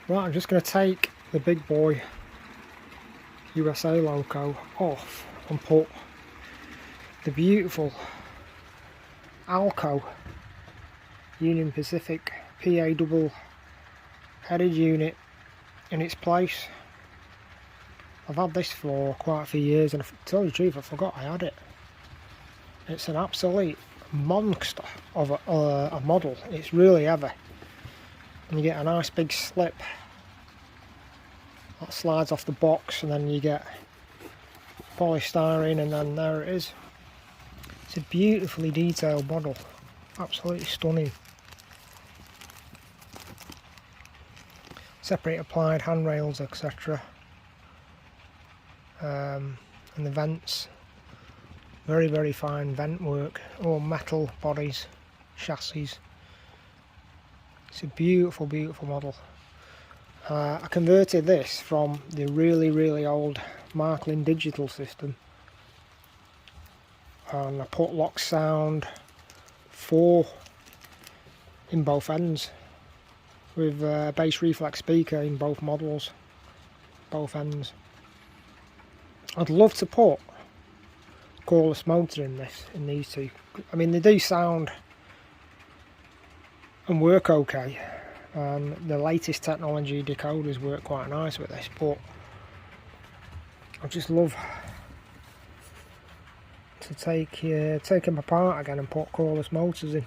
Right, I'm just going to take the big boy USA loco off and put the beautiful ALCO Union Pacific PA double headed unit in its place. I've had this for quite a few years, and to tell you the truth, I forgot I had it. It's an absolute monster of a model. It's really heavy, and you get a nice big slip that slides off the box, and then you get polystyrene, and then there it is. It's a beautifully detailed model, absolutely stunning. Separate applied handrails, etc. And the vents, very fine vent work, all metal bodies, chassis. It's a beautiful model. I converted this from the really old Marklin digital system, and I put lock sound 4 in both ends with bass reflex speaker in both models, both ends. I'd love to put cordless motor in these two. I mean, they do sound and work okay, and the latest technology decoders work quite nice with this, but I just love to take them apart again and put cordless motors in.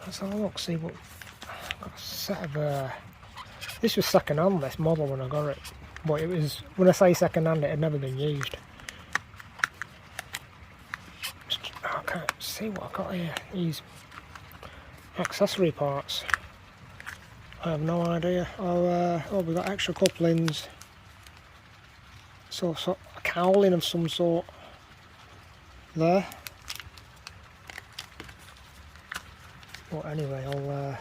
Let's have a look, see what I've got. A set of this was second hand, this model, when I got it, but it was, when I say second hand, it had never been used. I can't see what I've got here. These accessory parts, I have no idea. Oh, we've got extra couplings, so a cowling of some sort there. But anyway,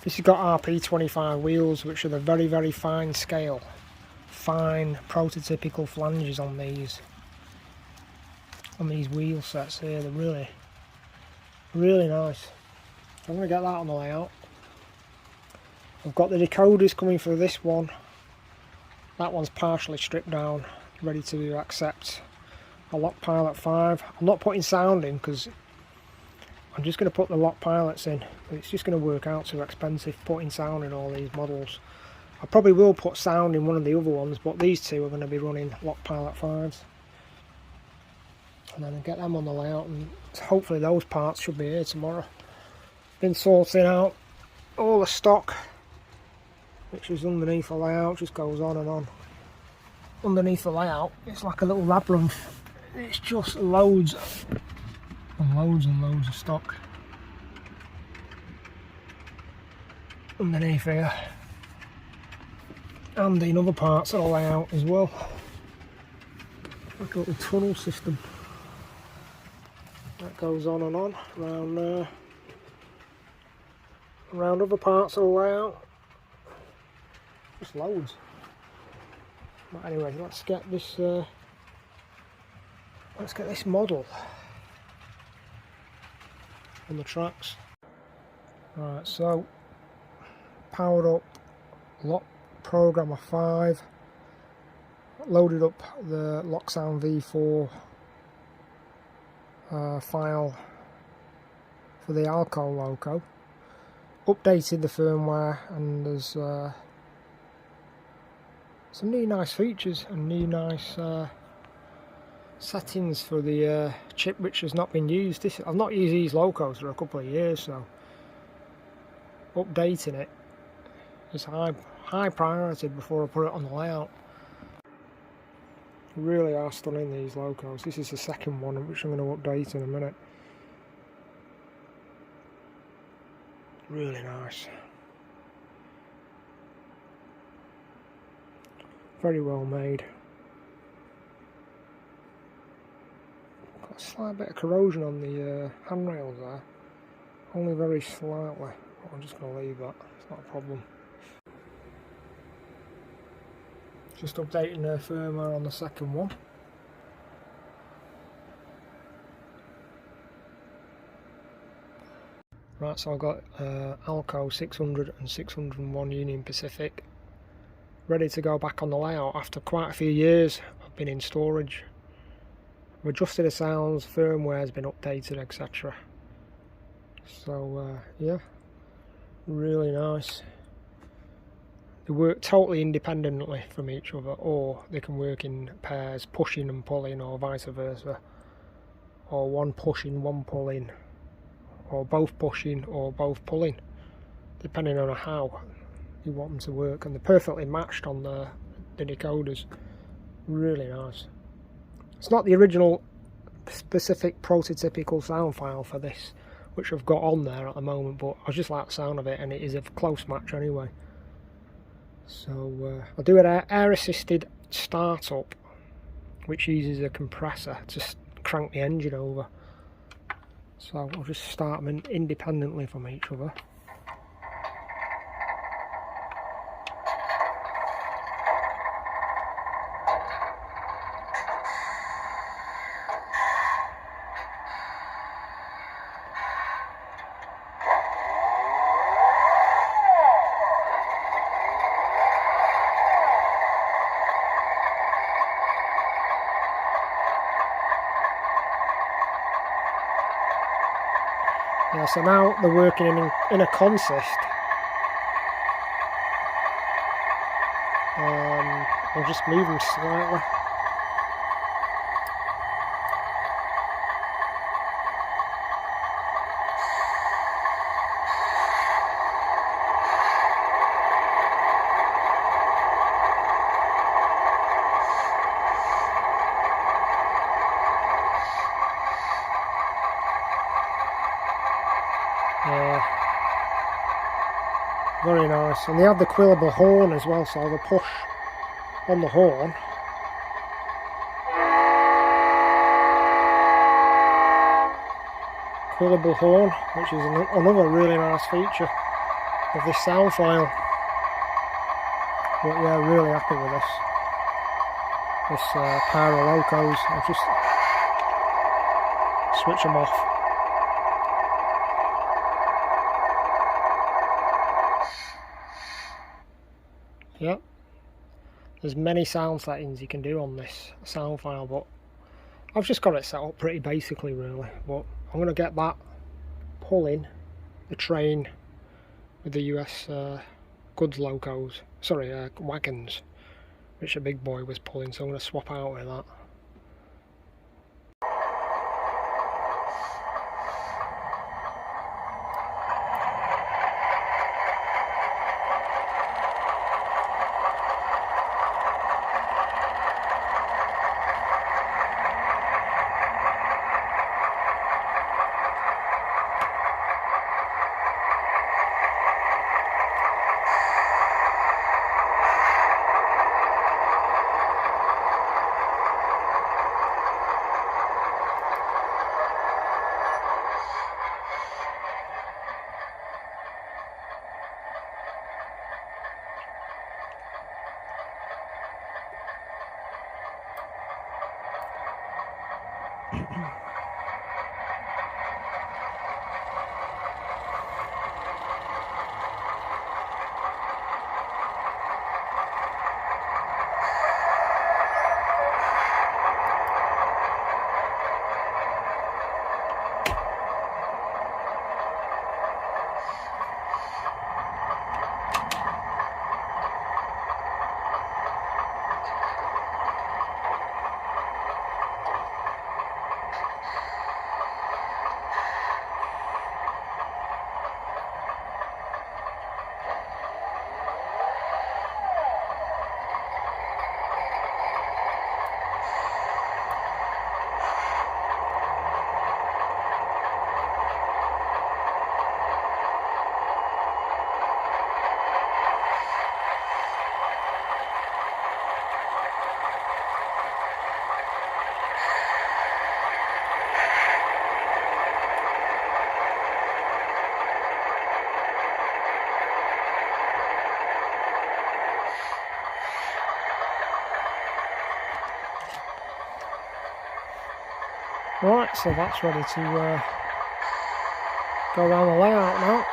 this has got RP25 wheels, which are the very fine scale, fine prototypical flanges on these wheel sets here. They're really nice. I'm going to get that on the layout. I've got the decoders coming for this one. That one's partially stripped down, ready to accept a Lock Pilot 5. I'm not putting sound in because I'm just going to put the Lock Pilots in. It's just going to work out too expensive putting sound in all these models. I probably will put sound in one of the other ones, but these two are going to be running Lock Pilot 5s. And then I'll get them on the layout, and hopefully those parts should be here tomorrow. Been sorting out all the stock which is underneath the layout, just goes on and on. Underneath the layout, it's like a little labyrinth. It's just loads and loads of stock underneath here, and in other parts of the layout as well. Like a little tunnel system that goes on and on around other parts of the layout. Just loads. But anyway, let's get this model on the tracks. Right, so powered up Lock Programmer 5, loaded up the Locksound V4 file for the ALCO loco, updated the firmware, and there's some new nice features and new nice settings for the chip which has not been used. I've not used these locos for a couple of years, so updating it is high priority before I put it on the layout. Really are stunning, these locos. This is the second one, which I'm going to update in a minute. Really nice. Very well made. Got a slight bit of corrosion on the handrails there. Only very slightly. But I'm just going to leave that. It's not a problem. Just updating the firmware on the second one. Right, so I've got ALCO 600 and 601 Union Pacific ready to go back on the layout after quite a few years I've been in storage. I've adjusted the sounds, firmware has been updated, etc. So yeah, really nice. They work totally independently from each other, or they can work in pairs, pushing and pulling, or vice versa, or one pushing, one pulling, or both pushing or both pulling, depending on how you want them to work. And they're perfectly matched on the decoders. Really nice. It's not the original specific prototypical sound file for this, which I've got on there at the moment, but I just like the sound of it, and it is a close match anyway. So I'll do an air assisted startup, which uses a compressor to crank the engine over. So I'll just start them independently from each other. Yeah, so now they're working in a consist. I'll just move them slightly. Yeah, very nice. And they have the quillable horn as well, so the push on the horn. Quillable horn, which is another really nice feature of this sound file. But yeah, really happy with this. This pair of ALCOs. I'll just switch them off. Yep, there's many sound settings you can do on this sound file, but I've just got it set up pretty basically really. But I'm going to get that pulling the train with the US goods locos, sorry, wagons, which a big boy was pulling, so I'm going to swap out with that. Right, so that's ready to Go around the layout now.